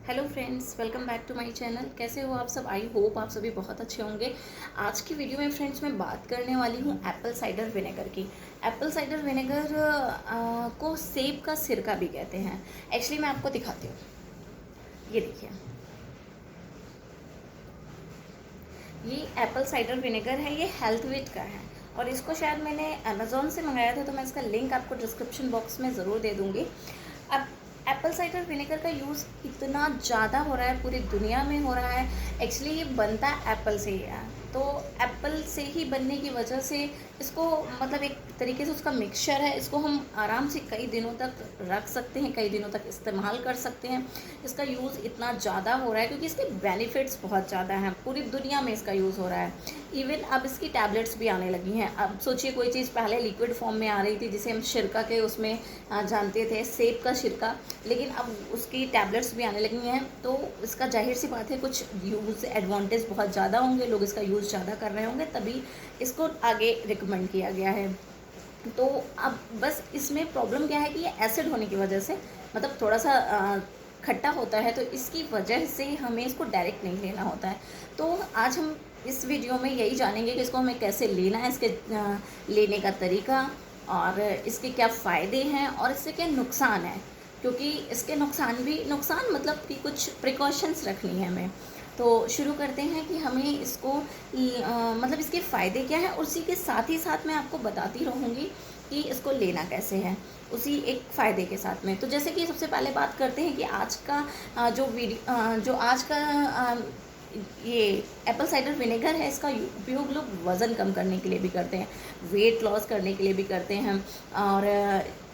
Hello friends, welcome back to my channel. कैसे हो आप सब? आई होप आप सभी बहुत अच्छे होंगे। आज की वीडियो में फ्रेंड्स मैं बात करने वाली हूँ एप्पल साइडर विनेगर की। एप्पल साइडर विनेगर को सेब का सिरका भी कहते हैं। एक्चुअली मैं आपको दिखाती हूँ, ये देखिए, ये एप्पल साइडर विनेगर है। ये हेल्थ विट का है और इसको शायद मैंने अमेज़ॉन से मंगाया था, तो मैं इसका लिंक आपको डिस्क्रिप्शन बॉक्स में ज़रूर दे दूँगी। अब एप्पल साइडर विनेगर का यूज़ इतना ज़्यादा हो रहा है, पूरी दुनिया में हो रहा है। एक्चुअली ये बनता एप्पल से ही है, तो एप्पल से ही बनने की वजह से इसको मतलब एक तरीके से उसका मिक्सचर है, इसको हम आराम से कई दिनों तक रख सकते हैं, कई दिनों तक इस्तेमाल कर सकते हैं। इसका यूज़ इतना ज़्यादा हो रहा है क्योंकि इसके बेनिफिट्स बहुत ज़्यादा हैं, पूरी दुनिया में इसका यूज़ हो रहा है। इवन अब इसकी टैबलेट्स भी आने लगी हैं। अब सोचिए, कोई चीज़ पहले लिक्विड फॉर्म में आ रही थी जिसे हम सिरका के उसमें जानते थे, सेब का सिरका, लेकिन अब उसकी टैबलेट्स भी आने लगी हैं। तो इसका जाहिर सी बात है कुछ यूज़ एडवांटेज बहुत ज़्यादा होंगे, लोग इसका यूज़ ज़्यादा कर रहे होंगे, तभी इसको आगे रिकमेंड किया गया है। तो अब बस इसमें प्रॉब्लम क्या है कि ये एसिड होने की वजह से मतलब थोड़ा सा खट्टा होता है, तो इसकी वजह से हमें इसको डायरेक्ट नहीं लेना होता है। तो आज हम इस वीडियो में यही जानेंगे कि इसको हमें कैसे लेना है, इसके लेने का तरीका और इसके क्या फ़ायदे हैं और इससे क्या नुकसान है, क्योंकि इसके नुकसान मतलब कि कुछ प्रिकॉशंस रखनी है हमें। तो शुरू करते हैं कि हमें इसको मतलब इसके फ़ायदे क्या हैं, उसी के साथ ही साथ मैं आपको बताती रहूँगी कि इसको लेना कैसे है, उसी एक फ़ायदे के साथ में। तो जैसे कि सबसे पहले बात करते हैं कि आज का जो आज का ये एप्पल साइडर विनेगर है, इसका उपयोग लोग वज़न कम करने के लिए भी करते हैं, वेट लॉस करने के लिए भी करते हैं। और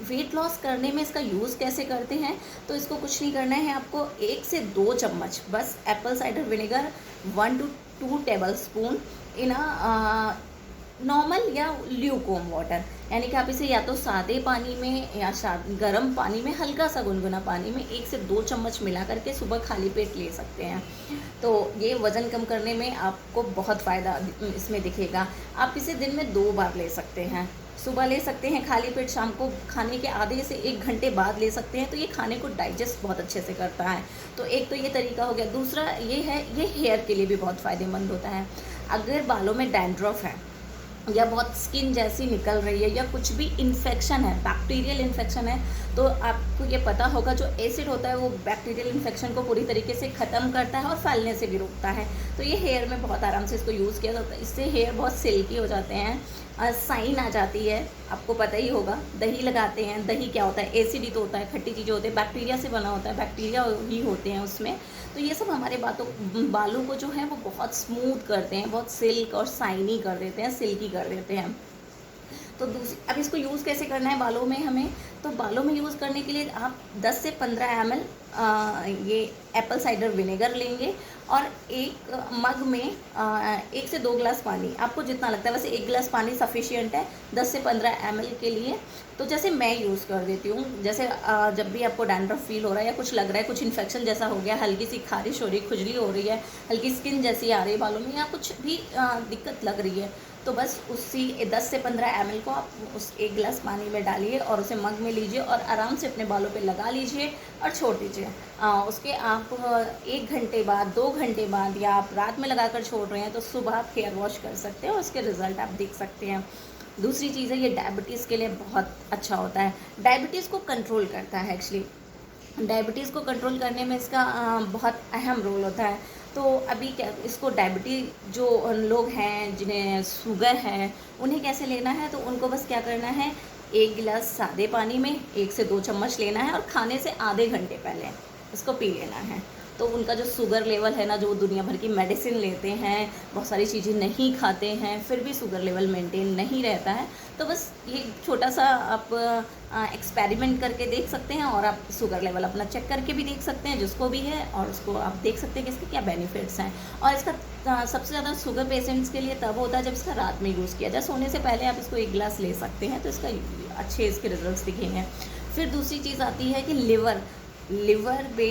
वेट लॉस करने में इसका यूज़ कैसे करते हैं, तो इसको कुछ नहीं करना है, आपको 1 से 2 चम्मच बस Apple cider vinegar 1 to 2 table spoon in normal या ल्यूकॉर्म वाटर, यानी कि आप इसे या तो सादे पानी में या गर्म पानी में, हल्का सा गुनगुना पानी में 1 से 2 चम्मच मिला करके सुबह खाली पेट ले सकते हैं। तो ये वज़न कम करने में आपको बहुत फ़ायदा इसमें दिखेगा। आप इसे दिन में 2 बार ले सकते हैं, सुबह ले सकते हैं खाली पेट, शाम को खाने के आधे से 1 घंटे बाद ले सकते हैं। तो ये खाने को डाइजेस्ट बहुत अच्छे से करता है। तो एक तो ये तरीका हो गया। दूसरा ये है, ये हेयर के लिए भी बहुत फ़ायदेमंद होता है। अगर बालों में डैंड्रफ है या बहुत स्किन जैसी निकल रही है या कुछ भी इन्फेक्शन है, बैक्टीरियल इन्फेक्शन है, तो आपको ये पता होगा जो एसिड होता है वो बैक्टीरियल इन्फेक्शन को पूरी तरीके से ख़त्म करता है और फैलने से भी रोकता है। तो ये हेयर में बहुत आराम से इसको यूज़ किया जाता है। इससे हेयर बहुत सिल्की हो जाते हैं, शाइन आ जाती है। आपको पता ही होगा, दही लगाते हैं, दही क्या होता है, एसिड ही तो होता है, खट्टी चीज़ें होती है, बैक्टीरिया से बना होता है, बैक्टीरिया ही होते हैं उसमें। तो ये सब हमारे बालों को जो है वो बहुत स्मूथ करते हैं, बहुत सिल्क और शाइनी कर देते हैं, सिल्की कर देते हैं। तो अब इसको यूज़ कैसे करना है बालों में हमें, तो बालों में यूज़ करने के लिए आप 10 से 15 ml ये एप्पल साइडर विनेगर लेंगे और एक मग में 1 से 2 गिलास पानी, आपको जितना लगता है, वैसे 1 गिलास पानी सफिशिएंट है 10 से 15 ml के लिए। तो जैसे मैं यूज़ कर देती हूँ, जैसे जब भी आपको डैंड्रफ फील हो रहा है या कुछ लग रहा है, कुछ इन्फेक्शन जैसा हो गया, हल्की सी खारिश हो रही है, खुजली हो रही है, हल्की स्किन जैसी आ रही है बालों में, या कुछ भी दिक्कत लग रही है, तो बस उसी 10 से 15 ml को आप उस 1 गिलास पानी में डालिए और उसे मग में लीजिए और आराम से अपने बालों पे लगा लीजिए और छोड़ दीजिए। उसके आप 1 घंटे बाद, 2 घंटे बाद, या आप रात में लगाकर छोड़ रहे हैं तो सुबह आप हेयर वॉश कर सकते हैं और उसके रिज़ल्ट आप देख सकते हैं। दूसरी चीज़ है, ये डायबिटीज़ के लिए बहुत अच्छा होता है, डायबिटीज़ को कंट्रोल करता है। एक्चुअली डायबिटीज़ को कंट्रोल करने में इसका बहुत अहम रोल होता है। तो अभी क्या, इसको डायबिटीज़ जो लोग हैं जिन्हें शुगर है, उन्हें कैसे लेना है, तो उनको बस क्या करना है, 1 गिलास सादे पानी में 1 से 2 चम्मच लेना है और खाने से आधे घंटे पहले इसको पी लेना है। तो उनका जो शुगर लेवल है ना, जो दुनिया भर की मेडिसिन लेते हैं, बहुत सारी चीज़ें नहीं खाते हैं, फिर भी शुगर लेवल मेंटेन नहीं रहता है, तो बस ये छोटा सा आप एक्सपेरिमेंट करके देख सकते हैं और आप शुगर लेवल अपना चेक करके भी देख सकते हैं, जिसको भी है, और उसको आप देख सकते हैं कि इसके क्या बेनिफिट्स हैं। और इसका सबसे ज़्यादा शुगर पेशेंट्स के लिए तब होता है जब इसका रात में यूज़ किया जाए, सोने से पहले आप इसको 1 गिलास ले सकते हैं, तो इसका अच्छे इसके रिजल्ट्स दिखेंगे। फिर दूसरी चीज़ आती है कि लिवर पे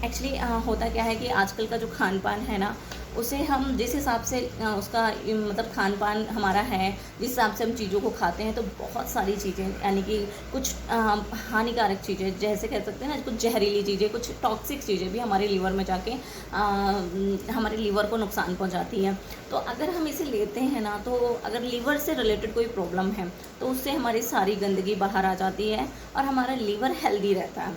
एक्चुअली होता क्या है कि आजकल का जो खान पान है ना, उसे हम जिस हिसाब से उसका मतलब खान पान हमारा है, जिस हिसाब से हम चीज़ों को खाते हैं, तो बहुत सारी चीज़ें यानी कि कुछ हानिकारक चीज़ें, जैसे कह सकते हैं ना, कुछ जहरीली चीज़ें, कुछ टॉक्सिक चीज़ें भी हमारे लीवर में जाके हमारे लीवर को नुकसान पहुंचाती हैं। तो अगर हम इसे लेते हैं ना, तो अगर लीवर से रिलेटेड कोई प्रॉब्लम है तो उससे हमारी सारी गंदगी बाहर आ जाती है और हमारा लीवर हेल्दी रहता है,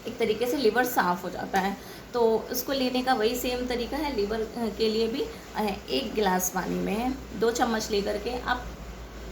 एक तरीके से लीवर साफ़ हो जाता है। तो इसको लेने का वही सेम तरीका है लीवर के लिए भी। 1 गिलास पानी में 2 चम्मच लेकर के आप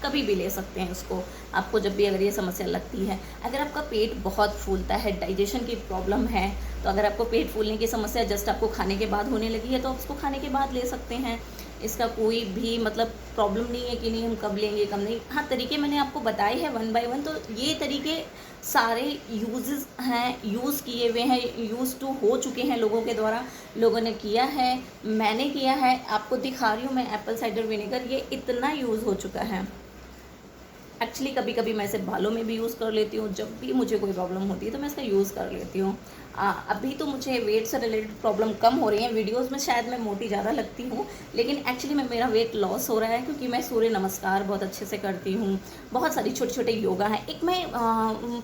कभी भी ले सकते हैं इसको, आपको जब भी अगर ये समस्या लगती है। अगर आपका पेट बहुत फूलता है, डाइजेशन की प्रॉब्लम है, तो अगर आपको पेट फूलने की समस्या जस्ट आपको खाने के बाद होने लगी है, तो आप इसको खाने के बाद ले सकते हैं। इसका कोई भी मतलब प्रॉब्लम नहीं है कि नहीं हम कब लेंगे कब नहीं। हाँ, तरीके मैंने आपको बताए हैं 1 बाय 1, तो ये तरीके सारे यूजेस हैं, यूज़ किए हुए हैं, यूज़ टू हो चुके हैं लोगों के द्वारा, लोगों ने किया है, मैंने किया है, आपको दिखा रही हूँ मैं। एप्पल साइडर विनेगर ये इतना यूज़ हो चुका है। एक्चुअली कभी कभी मैं इसे बालों में भी यूज़ कर लेती हूँ, जब भी मुझे कोई प्रॉब्लम होती है तो मैं इसका यूज़ कर लेती हूँ। अभी तो मुझे वेट से रिलेटेड प्रॉब्लम कम हो रही है, वीडियोस में शायद मैं मोटी ज़्यादा लगती हूँ, लेकिन एक्चुअली में मेरा वेट लॉस हो रहा है क्योंकि मैं सूर्य नमस्कार बहुत अच्छे से करती हूँ। बहुत सारी छोटे छोटे योगा हैं, एक मैं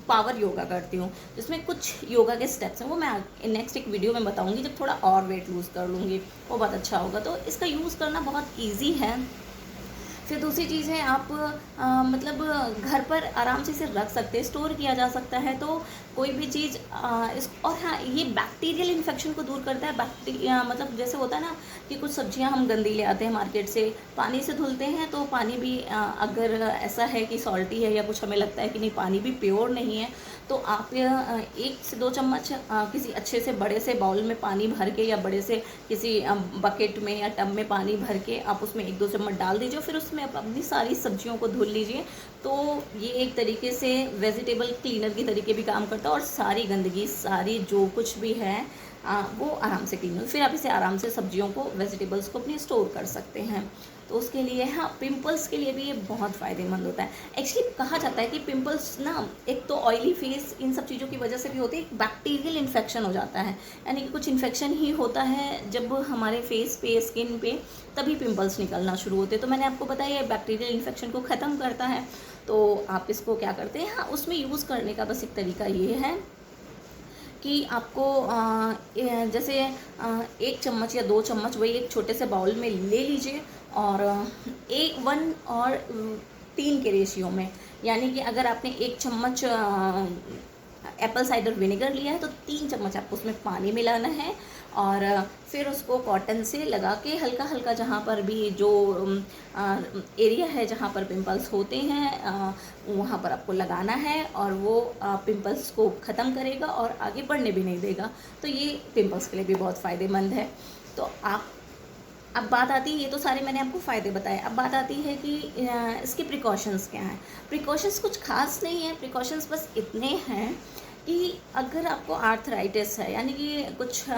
पावर योगा करती हूँ जिसमें कुछ योगा के स्टेप्स हैं, वो मैं नेक्स्ट एक वीडियो में बताऊँगी जब थोड़ा और वेट लूज़ कर लूँगी, वो बहुत अच्छा होगा। तो इसका यूज़ करना बहुत ईजी है। फिर दूसरी चीज़ है, आप मतलब घर पर आराम से इसे रख सकते हैं, स्टोर किया जा सकता है, तो कोई भी चीज़ इस और हाँ, ये बैक्टीरियल इन्फेक्शन को दूर करता है। बैक्टीरिया मतलब जैसे होता है ना कि कुछ सब्जियां हम गंदी ले आते हैं मार्केट से, पानी से धुलते हैं, तो पानी भी अगर ऐसा है कि सॉल्टी है या कुछ हमें लगता है कि नहीं पानी भी प्योर नहीं है, तो आप 1 से 2 चम्मच किसी अच्छे से बड़े से बाउल में पानी भर के या बड़े से किसी बकेट में या टब में पानी भर के आप उसमें 1-2 चम्मच डाल दीजिए, फिर उसमें आप अपनी सारी सब्जियों को धुल लीजिए। तो ये एक तरीके से वेजिटेबल क्लीनर की तरीके भी काम करता है और सारी गंदगी, सारी जो कुछ भी है वो आराम से क्लीन हो। फिर आप इसे आराम से सब्जियों को, वेजिटेबल्स को अपनी स्टोर कर सकते हैं। तो उसके लिए हाँ, पिंपल्स के लिए भी ये बहुत फ़ायदेमंद होता है। एक्चुअली कहा जाता है कि पिंपल्स ना एक तो ऑयली फेस, इन सब चीज़ों की वजह से भी होती है, एक बैक्टीरियल इन्फेक्शन हो जाता है, यानी कि कुछ इन्फेक्शन ही होता है जब हमारे फेस पे, स्किन पे, तभी पिंपल्स निकलना शुरू होते हैं। तो मैंने आपको बताया ये बैक्टीरियल इन्फेक्शन को ख़त्म करता है। तो आप इसको क्या करते हैं, हाँ, उसमें यूज़ करने का बस एक तरीका ये है कि आपको जैसे 1 चम्मच या 2 चम्मच वही एक छोटे से बाउल में ले लीजिए और 1 और 3 के रेशियो में, यानी कि अगर आपने 1 चम्मच एप्पल साइडर विनेगर लिया है तो 3 चम्मच आपको उसमें पानी मिलाना है और फिर उसको कॉटन से लगा के हल्का हल्का, जहाँ पर भी जो एरिया है जहाँ पर पिंपल्स होते हैं वहाँ पर आपको लगाना है और वो पिंपल्स को ख़त्म करेगा और आगे बढ़ने भी नहीं देगा। तो ये पिंपल्स के लिए भी बहुत फ़ायदेमंद है। तो आप, अब बात आती है, ये तो सारे मैंने आपको फ़ायदे बताए, अब बात आती है कि इसके प्रिकॉशंस क्या हैं। प्रिकॉशंस कुछ खास नहीं है, प्रिकॉशंस बस इतने हैं कि अगर आपको आर्थराइटिस है, यानी कि कुछ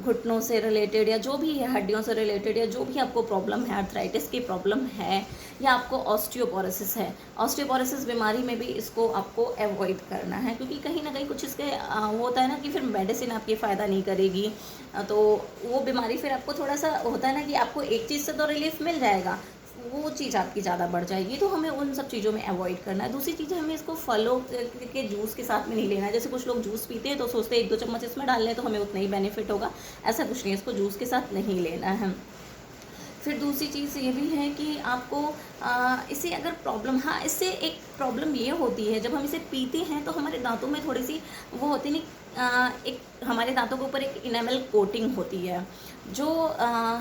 घुटनों से रिलेटेड या जो भी है, हड्डियों से रिलेटेड या जो भी आपको प्रॉब्लम है, आर्थराइटिस की प्रॉब्लम है, या आपको ऑस्टियोपोरोसिस है, ऑस्टियोपोरोसिस बीमारी में भी इसको आपको अवॉइड करना है, क्योंकि कहीं ना कहीं कुछ इसके होता है ना कि फिर मेडिसिन आपकी फ़ायदा नहीं करेगी। तो वो बीमारी फिर आपको थोड़ा सा होता है ना कि आपको एक चीज़ से तो रिलीफ मिल जाएगा, वो चीज़ आपकी ज़्यादा बढ़ जाएगी। तो हमें उन सब चीज़ों में अवॉइड करना है। दूसरी चीज़, हमें इसको फलों के जूस के साथ में नहीं लेना है। जैसे कुछ लोग जूस पीते हैं तो सोचते हैं 1-2 चम्मच इसमें डाल लें तो हमें उतना ही बेनिफिट होगा, ऐसा कुछ नहीं है, इसको जूस के साथ नहीं लेना है। फिर दूसरी चीज़ ये भी है कि आपको इससे अगर प्रॉब्लम, हाँ, इससे एक प्रॉब्लम ये होती है जब हम इसे पीते हैं तो हमारे दांतों में थोड़ी सी वो होती नहीं, एक हमारे दांतों के ऊपर एक इनेमल कोटिंग होती है जो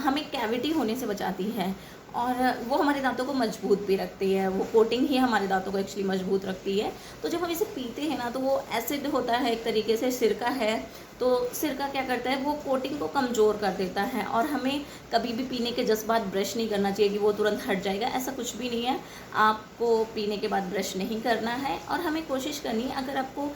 हमें कैविटी होने से बचाती है और वो हमारे दांतों को मजबूत भी रखती है। वो कोटिंग ही हमारे दांतों को एक्चुअली मजबूत रखती है। तो जब हम इसे पीते हैं ना, तो वो एसिड होता है, एक तरीके से सिरका है, तो सिरका क्या करता है, वो कोटिंग को कमज़ोर कर देता है। और हमें कभी भी पीने के जस्ट बाद ब्रश नहीं करना चाहिए कि वो तुरंत हट जाएगा, ऐसा कुछ भी नहीं है। आपको पीने के बाद ब्रश नहीं करना है और हमें कोशिश करनी है, अगर आपको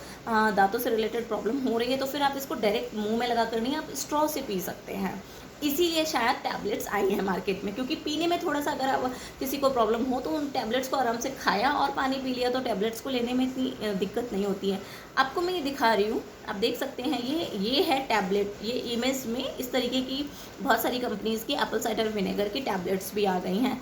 दांतों से रिलेटेड प्रॉब्लम हो रही है तो फिर आप इसको डायरेक्ट मुँह में लगा कर नहीं, आप स्ट्रॉ से पी सकते हैं। इसीलिए शायद टैबलेट्स आई हैं मार्केट में, क्योंकि पीने में थोड़ा सा अगर अब किसी को प्रॉब्लम हो तो उन टैबलेट्स को आराम से खाया और पानी पी लिया तो टैबलेट्स को लेने में इतनी दिक्कत नहीं होती है। आपको मैं ये दिखा रही हूँ, आप देख सकते हैं ये है टैबलेट। ये इमेज में इस तरीके की बहुत सारी कंपनीज़ की एप्पल साइडर विनेगर की टैबलेट्स भी आ गई हैं,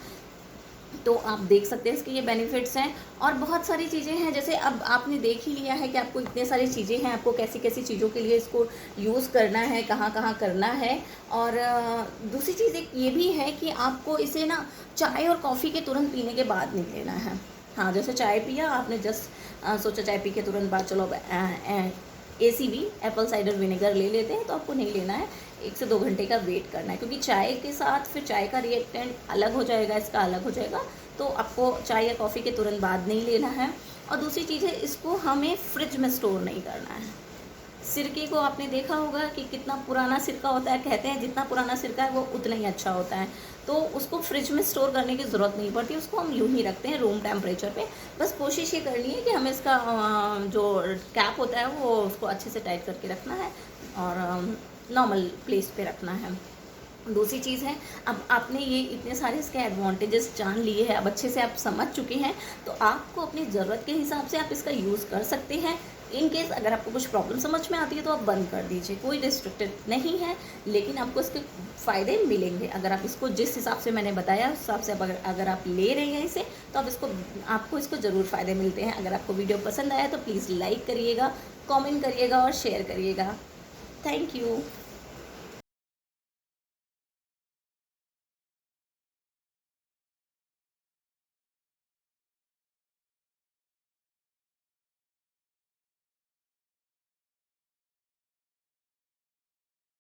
तो आप देख सकते हैं इसके ये बेनिफिट्स हैं। और बहुत सारी चीज़ें हैं, जैसे अब आपने देख ही लिया है कि आपको इतने सारी चीज़ें हैं, आपको कैसी कैसी चीज़ों के लिए इसको यूज़ करना है, कहाँ कहाँ करना है। और दूसरी चीज़ एक ये भी है कि आपको इसे ना चाय और कॉफ़ी के तुरंत पीने के बाद नहीं लेना है। हाँ, जैसे चाय पिया आपने, जस्ट सोचा चाय पी के तुरंत बाद चलो ACV एप्पल साइडर विनेगर ले लेते हैं, तो आपको नहीं लेना है। 1 से 2 घंटे का वेट करना है, क्योंकि चाय के साथ फिर चाय का रिएक्टेंट अलग हो जाएगा, इसका अलग हो जाएगा, तो आपको चाय या कॉफ़ी के तुरंत बाद नहीं लेना है। और दूसरी चीज़ है, इसको हमें फ्रिज में स्टोर नहीं करना है। सिरके को आपने देखा होगा कि कितना पुराना सिरका होता है, कहते हैं जितना पुराना सिरका है वो उतना ही अच्छा होता है, तो उसको फ्रिज में स्टोर करने की ज़रूरत नहीं पड़ती, उसको हम यूँ ही रखते हैं रूम टेम्परेचर पे। बस कोशिश ये करनी है कि हमें इसका जो कैप होता है वो उसको अच्छे से टाइट करके रखना है और नॉर्मल प्लेस पे रखना है। दूसरी चीज़ है, अब आपने ये इतने सारे इसके एडवांटेजेस जान लिए हैं, अब अच्छे से आप समझ चुके हैं, तो आपको अपनी ज़रूरत के हिसाब से आप इसका यूज़ कर सकते हैं। इन केस अगर आपको कुछ प्रॉब्लम समझ में आती है तो आप बंद कर दीजिए, कोई रिस्ट्रिक्टेड नहीं है, लेकिन आपको इसके फ़ायदे मिलेंगे अगर आप इसको जिस हिसाब से मैंने बताया उस हिसाब से अगर आप ले रहे हैं इसे, तो आपको इसको ज़रूर फ़ायदे मिलते हैं। अगर आपको वीडियो पसंद आया तो प्लीज़ लाइक करिएगा, कॉमेंट करिएगा और शेयर करिएगा। Thank you.